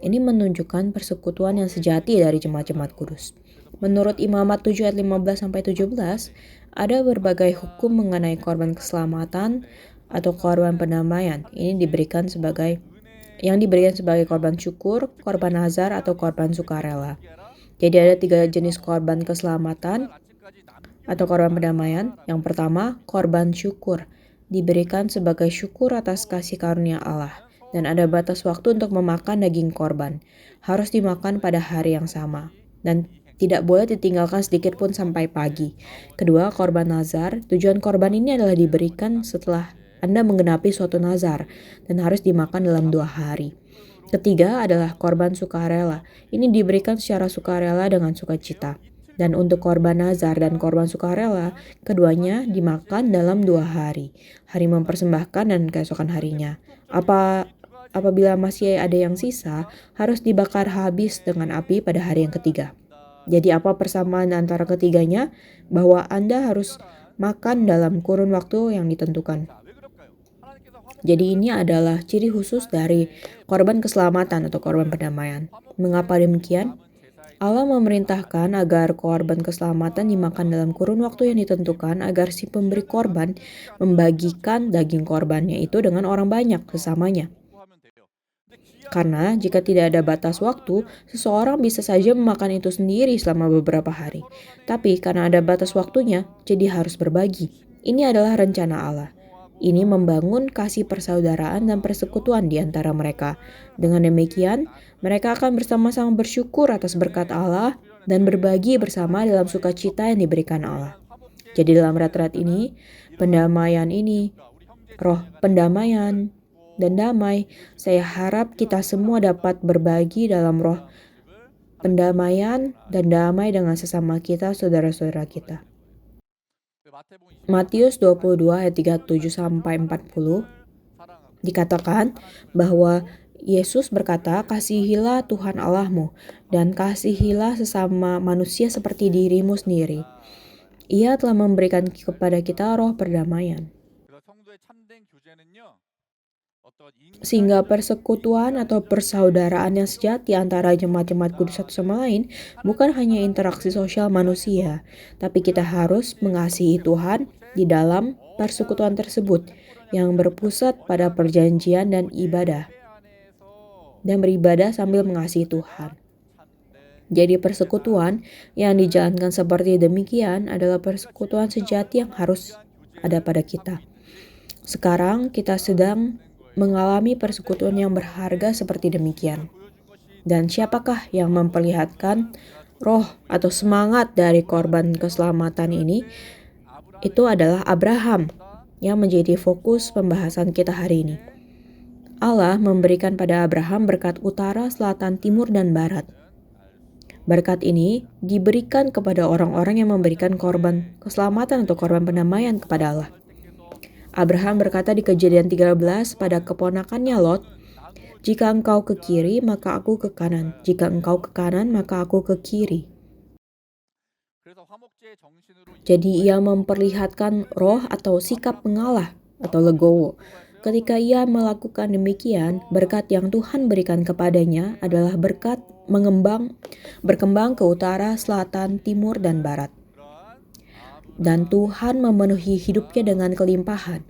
A: Ini menunjukkan persekutuan yang sejati dari jemaat-jemaat kudus. Menurut Imamat 7 ayat 15-17, ada berbagai hukum mengenai korban keselamatan atau korban pendamaian. Ini diberikan sebagai korban syukur, korban nazar, atau korban sukarela. Jadi ada 3 jenis korban keselamatan atau korban pendamaian. Yang pertama, korban syukur. Diberikan sebagai syukur atas kasih karunia Allah. Dan ada batas waktu untuk memakan daging korban. Harus dimakan pada hari yang sama. dan tidak boleh ditinggalkan sedikit pun sampai pagi. Kedua, korban nazar. Tujuan korban ini adalah diberikan setelah Anda menggenapi suatu nazar dan harus dimakan dalam 2 hari. Ketiga adalah korban sukarela. Ini diberikan secara sukarela dengan sukacita. Dan untuk korban nazar dan korban sukarela, keduanya dimakan dalam 2 hari. Hari mempersembahkan dan keesokan harinya. Apabila masih ada yang sisa, harus dibakar habis dengan api pada hari yang ketiga. Jadi apa persamaan antara ketiganya? Bahwa Anda harus makan dalam kurun waktu yang ditentukan. Jadi ini adalah ciri khusus dari korban keselamatan atau korban pendamaian. Mengapa demikian? Allah memerintahkan agar korban keselamatan dimakan dalam kurun waktu yang ditentukan agar si pemberi korban membagikan daging korbannya itu dengan orang banyak sesamanya. Karena jika tidak ada batas waktu, seseorang bisa saja memakan itu sendiri selama beberapa hari. Tapi karena ada batas waktunya, jadi harus berbagi. Ini adalah rencana Allah. Ini membangun kasih persaudaraan dan persekutuan di antara mereka. Dengan demikian, mereka akan bersama-sama bersyukur atas berkat Allah dan berbagi bersama dalam sukacita yang diberikan Allah. Jadi dalam retret ini, roh pendamaian dan damai, saya harap kita semua dapat berbagi dalam roh pendamaian dan damai dengan sesama kita, saudara-saudara kita. Matius 22 ayat 37-40 dikatakan bahwa Yesus berkata, "Kasihilah Tuhan Allahmu dan kasihilah sesama manusia seperti dirimu sendiri." Ia telah memberikan kepada kita roh perdamaian. Sehingga persekutuan atau persaudaraan yang sejati antara jemaat-jemaat kudus satu sama lain bukan hanya interaksi sosial manusia, tapi kita harus mengasihi Tuhan di dalam persekutuan tersebut yang berpusat pada perjanjian dan ibadah, dan beribadah sambil mengasihi Tuhan. Jadi persekutuan yang dijalankan seperti demikian adalah persekutuan sejati yang harus ada pada kita. Sekarang kita sedang mengalami persekutuan yang berharga seperti demikian. Dan siapakah yang memperlihatkan roh atau semangat dari korban keselamatan ini? Itu adalah Abraham yang menjadi fokus pembahasan kita hari ini. Allah memberikan pada Abraham berkat utara, selatan, timur, dan barat. Berkat ini diberikan kepada orang-orang yang memberikan korban keselamatan atau korban pendamaian kepada Allah. Abraham berkata di Kejadian 13 pada keponakannya Lot, "Jika engkau ke kiri, maka aku ke kanan. Jika engkau ke kanan, maka aku ke kiri." Jadi ia memperlihatkan roh atau sikap mengalah atau legowo. Ketika ia melakukan demikian, berkat yang Tuhan berikan kepadanya adalah berkat berkembang ke utara, selatan, timur, dan barat. Dan Tuhan memenuhi hidupnya dengan kelimpahan.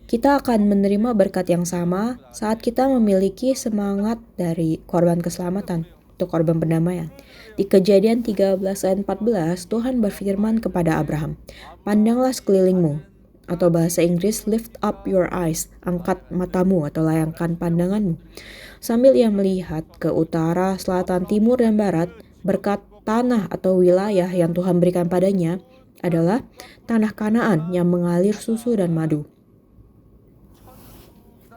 A: Kita akan menerima berkat yang sama saat kita memiliki semangat dari korban keselamatan atau korban pendamaian. Di Kejadian 13 ayat 14, Tuhan berfirman kepada Abraham, "Pandanglah sekelilingmu," atau bahasa Inggris lift up your eyes, angkat matamu atau layangkan pandanganmu. Sambil ia melihat ke utara, selatan, timur, dan barat, berkat tanah atau wilayah yang Tuhan berikan padanya adalah tanah Kanaan yang mengalir susu dan madu.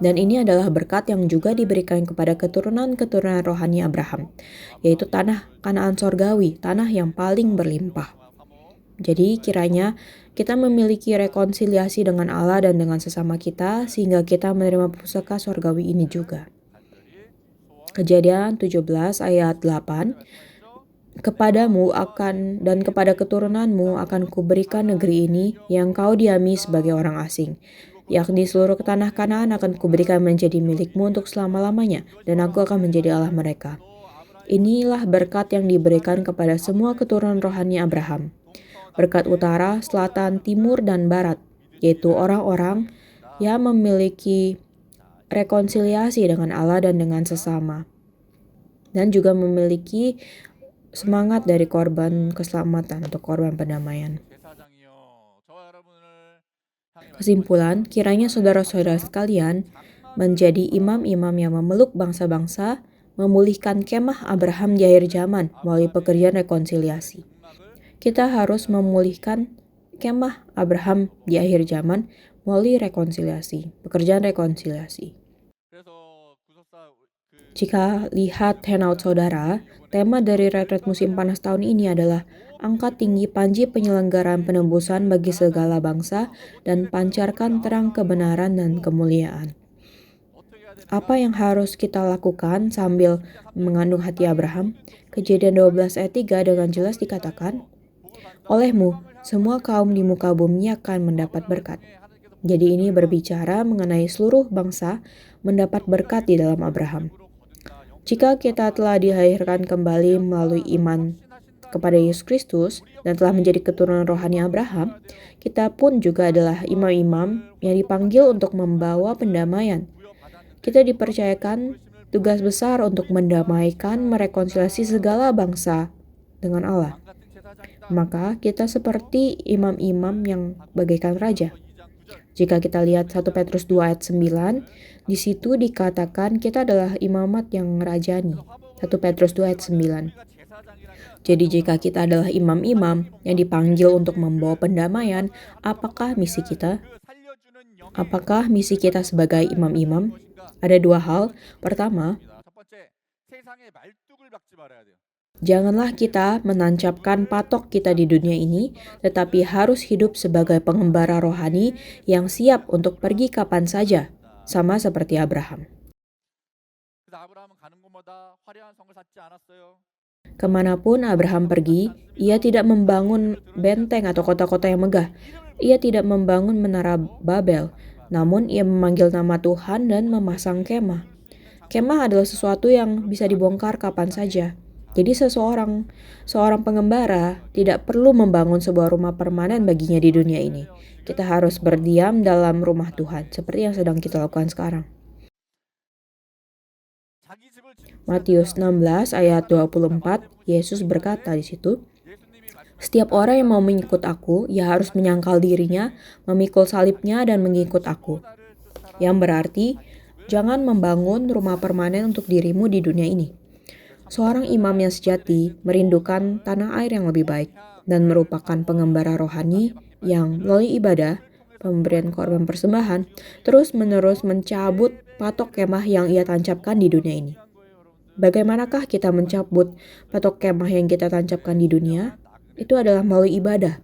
A: Dan ini adalah berkat yang juga diberikan kepada keturunan-keturunan rohani Abraham, yaitu tanah Kanaan sorgawi, tanah yang paling berlimpah. Jadi kiranya kita memiliki rekonsiliasi dengan Allah dan dengan sesama kita, sehingga kita menerima pusaka sorgawi ini juga. Kejadian 17 ayat 8, "Kepadamu dan kepada keturunanmu akan kuberikan negeri ini yang kau diami sebagai orang asing, yakni seluruh tanah Kanaan akan kuberikan menjadi milikmu untuk selama-lamanya, dan aku akan menjadi Allah mereka." Inilah berkat yang diberikan kepada semua keturunan rohani Abraham. Berkat utara, selatan, timur, dan barat, yaitu orang-orang yang memiliki rekonsiliasi dengan Allah dan dengan sesama, dan juga memiliki semangat dari korban keselamatan atau korban pendamaian. Kesimpulan, kiranya saudara-saudara sekalian menjadi imam-imam yang memeluk bangsa-bangsa memulihkan kemah Abraham di akhir zaman melalui pekerjaan rekonsiliasi. Kita harus memulihkan kemah Abraham di akhir zaman melalui rekonsiliasi, pekerjaan rekonsiliasi. Jika lihat handout saudara, tema dari retret musim panas tahun ini adalah angkat tinggi panji penyelenggaraan penebusan bagi segala bangsa dan pancarkan terang kebenaran dan kemuliaan. Apa yang harus kita lakukan sambil mengandung hati Abraham? Kejadian 12 ayat 3 dengan jelas dikatakan, olehmu, semua kaum di muka bumi akan mendapat berkat. Jadi ini berbicara mengenai seluruh bangsa mendapat berkat di dalam Abraham. Jika kita telah dilahirkan kembali melalui iman kepada Yesus Kristus dan telah menjadi keturunan rohani Abraham, kita pun juga adalah imam-imam yang dipanggil untuk membawa pendamaian. Kita dipercayakan tugas besar untuk mendamaikan, merekonsiliasi segala bangsa dengan Allah. Maka kita seperti imam-imam yang bagaikan raja. Jika kita lihat 1 Petrus 2 ayat 9, di situ dikatakan kita adalah imamat yang rajani. 1 Petrus 2 ayat 9. Jadi jika kita adalah imam-imam yang dipanggil untuk membawa pendamaian, apakah misi kita? Apakah misi kita sebagai imam-imam? Ada dua hal. Pertama, janganlah kita menancapkan patok kita di dunia ini, tetapi harus hidup sebagai pengembara rohani yang siap untuk pergi kapan saja, sama seperti Abraham. Kemanapun Abraham pergi, ia tidak membangun benteng atau kota-kota yang megah. Ia tidak membangun menara Babel, namun ia memanggil nama Tuhan dan memasang kemah. Kemah adalah sesuatu yang bisa dibongkar kapan saja. Jadi seorang pengembara tidak perlu membangun sebuah rumah permanen baginya di dunia ini. Kita harus berdiam dalam rumah Tuhan, seperti yang sedang kita lakukan sekarang. Matius 16 ayat 24, Yesus berkata di situ, setiap orang yang mau mengikut aku, ia harus menyangkal dirinya, memikul salibnya dan mengikut aku. Yang berarti, jangan membangun rumah permanen untuk dirimu di dunia ini. Seorang imam yang sejati merindukan tanah air yang lebih baik dan merupakan pengembara rohani yang melalui ibadah, pemberian korban persembahan, terus-menerus mencabut patok kemah yang ia tancapkan di dunia ini. Bagaimanakah kita mencabut patok kemah yang kita tancapkan di dunia? Itu adalah melalui ibadah.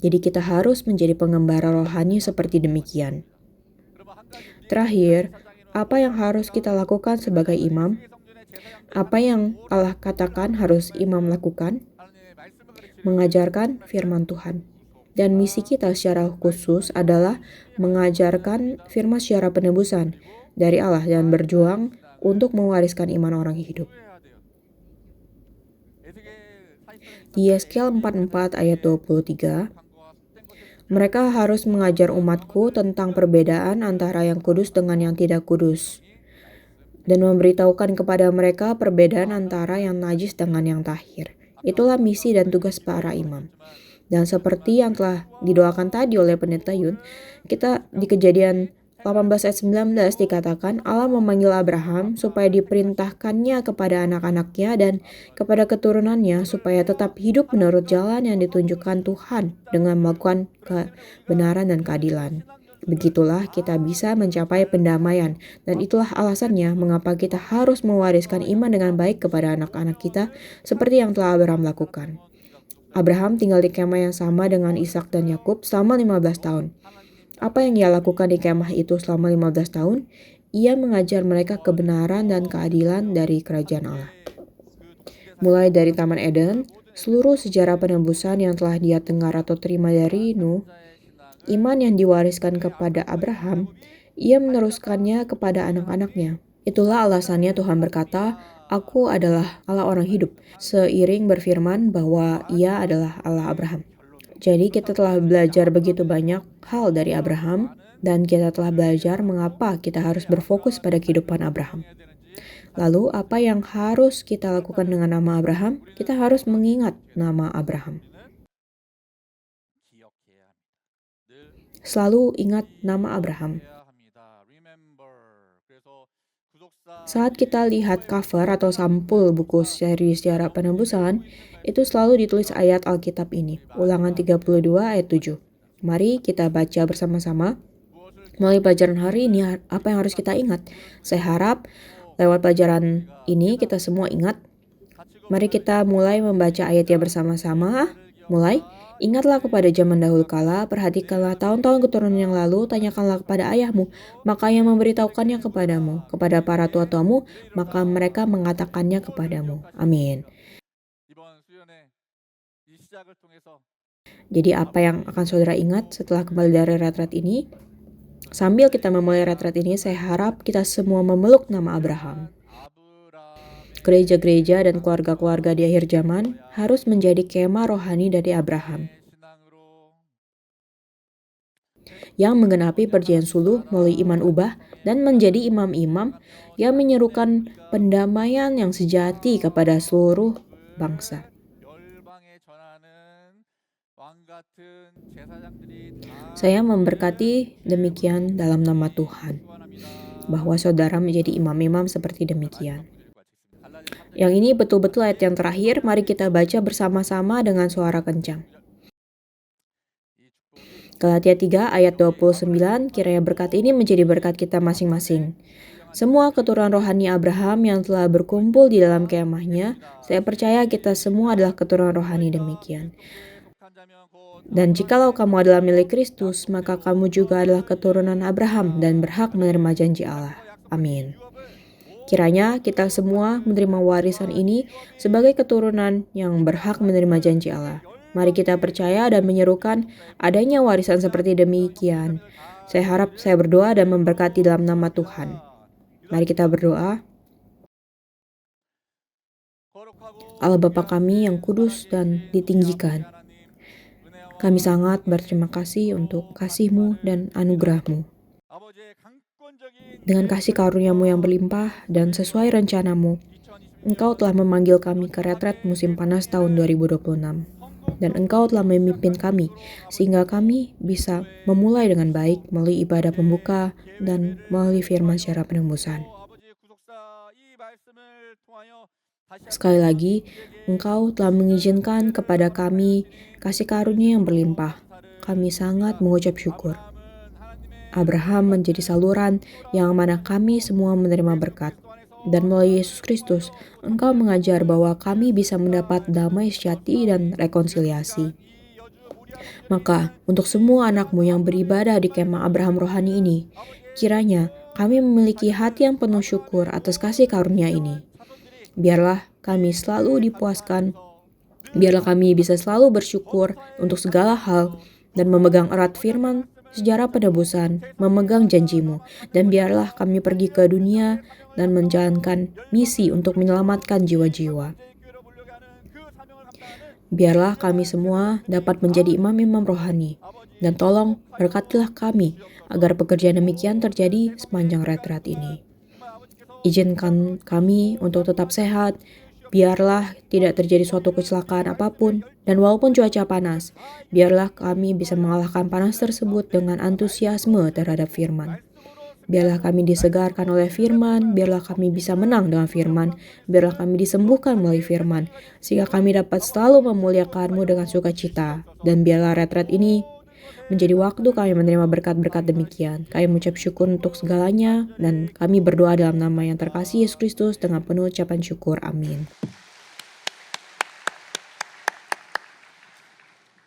A: Jadi kita harus menjadi pengembara rohani seperti demikian. Terakhir, apa yang harus kita lakukan sebagai imam? Apa yang Allah katakan harus imam lakukan? Mengajarkan firman Tuhan. Dan misi kita secara khusus adalah mengajarkan firman secara penebusan dari Allah dan berjuang untuk mewariskan iman orang hidup. Di Yeskel 44 ayat 23, mereka harus mengajar umatku tentang perbedaan antara yang kudus dengan yang tidak kudus, dan memberitahukan kepada mereka perbedaan antara yang najis dengan yang tahir. Itulah misi dan tugas para imam. Dan seperti yang telah didoakan tadi oleh Pendeta Yun, kita di Kejadian 18 ayat 19 dikatakan Allah memanggil Abraham supaya diperintahkannya kepada anak-anaknya dan kepada keturunannya supaya tetap hidup menurut jalan yang ditunjukkan Tuhan dengan melakukan kebenaran dan keadilan. Begitulah kita bisa mencapai pendamaian, dan itulah alasannya mengapa kita harus mewariskan iman dengan baik kepada anak-anak kita seperti yang telah Abraham lakukan. Abraham tinggal di kemah yang sama dengan Ishak dan Yakub selama 15 tahun. Apa yang ia lakukan di kemah itu selama 15 tahun? Ia mengajar mereka kebenaran dan keadilan dari kerajaan Allah. Mulai dari Taman Eden, seluruh sejarah penebusan yang telah dia dengar atau terima dari Nuh, iman yang diwariskan kepada Abraham, ia meneruskannya kepada anak-anaknya. Itulah alasannya Tuhan berkata, Aku adalah Allah orang hidup, seiring berfirman bahwa ia adalah Allah Abraham. Jadi kita telah belajar begitu banyak hal dari Abraham, dan kita telah belajar mengapa kita harus berfokus pada kehidupan Abraham. Lalu apa yang harus kita lakukan dengan nama Abraham? Kita harus mengingat nama Abraham. Selalu ingat nama Abraham. Saat kita lihat cover atau sampul buku seri sejarah penebusan, itu selalu ditulis ayat Alkitab ini, Ulangan 32 ayat 7. Mari kita baca bersama-sama. Melalui pelajaran hari ini, apa yang harus kita ingat? Saya harap lewat pelajaran ini kita semua ingat. Mari kita mulai membaca ayatnya bersama-sama. Mulai. Ingatlah kepada zaman dahulu kala, perhatikanlah tahun-tahun keturunan yang lalu, tanyakanlah kepada ayahmu, maka ia memberitahukannya kepadamu, kepada para tua-tuamu, maka mereka mengatakannya kepadamu. Amin. Jadi apa yang akan saudara ingat setelah kembali dari retret ini? Sambil kita memulai retret ini, saya harap kita semua memeluk nama Abraham. Gereja-gereja dan keluarga-keluarga di akhir zaman harus menjadi kemah rohani dari Abraham yang menggenapi perjanjian suluh melalui iman ubah dan menjadi imam-imam yang menyerukan pendamaian yang sejati kepada seluruh bangsa. Saya memberkati demikian dalam nama Tuhan, bahwa saudara menjadi imam-imam seperti demikian. Yang ini betul-betul ayat yang terakhir, mari kita baca bersama-sama dengan suara kencang. Galatia 3 ayat 29, kiranya berkat ini menjadi berkat kita masing-masing. Semua keturunan rohani Abraham yang telah berkumpul di dalam kemahnya, saya percaya kita semua adalah keturunan rohani demikian. Dan jikalau kamu adalah milik Kristus, maka kamu juga adalah keturunan Abraham dan berhak menerima janji Allah. Amin. Kiranya kita semua menerima warisan ini sebagai keturunan yang berhak menerima janji Allah. Mari kita percaya dan menyerukan adanya warisan seperti demikian. Saya harap saya berdoa dan memberkati dalam nama Tuhan. Mari kita berdoa. Allah Bapa kami yang kudus dan ditinggikan, kami sangat berterima kasih untuk kasih-Mu dan anugerah-Mu. Dengan kasih karunia-Mu yang berlimpah dan sesuai rencana-Mu, Engkau telah memanggil kami ke retret musim panas tahun 2026. Dan Engkau telah memimpin kami, sehingga kami bisa memulai dengan baik melalui ibadah pembuka dan melalui firman secara penembusan. Sekali lagi, Engkau telah mengizinkan kepada kami kasih karunia yang berlimpah. Kami sangat mengucap syukur. Abraham menjadi saluran yang mana kami semua menerima berkat. Dan melalui Yesus Kristus, Engkau mengajar bahwa kami bisa mendapat damai sejati dan rekonsiliasi. Maka, untuk semua anak-Mu yang beribadah di kemah Abraham rohani ini, kiranya kami memiliki hati yang penuh syukur atas kasih karunia ini. Biarlah kami selalu dipuaskan, biarlah kami bisa selalu bersyukur untuk segala hal dan memegang erat firman sejarah penebusan, memegang janji-Mu, dan biarlah kami pergi ke dunia dan menjalankan misi untuk menyelamatkan jiwa-jiwa. Biarlah kami semua dapat menjadi imam-imam rohani, dan tolong berkatilah kami agar pekerjaan demikian terjadi sepanjang retret ini. Izinkan kami untuk tetap sehat, biarlah tidak terjadi suatu kecelakaan apapun, dan walaupun cuaca panas, biarlah kami bisa mengalahkan panas tersebut dengan antusiasme terhadap firman. Biarlah kami disegarkan oleh firman, biarlah kami bisa menang dengan firman, biarlah kami disembuhkan melalui firman, sehingga kami dapat selalu memuliakan-Mu dengan sukacita. Dan biarlah retret ini menjadi waktu kami menerima berkat-berkat demikian. Kami mengucap syukur untuk segalanya, dan kami berdoa dalam nama yang terkasih Yesus Kristus dengan penuh ucapan syukur. Amin.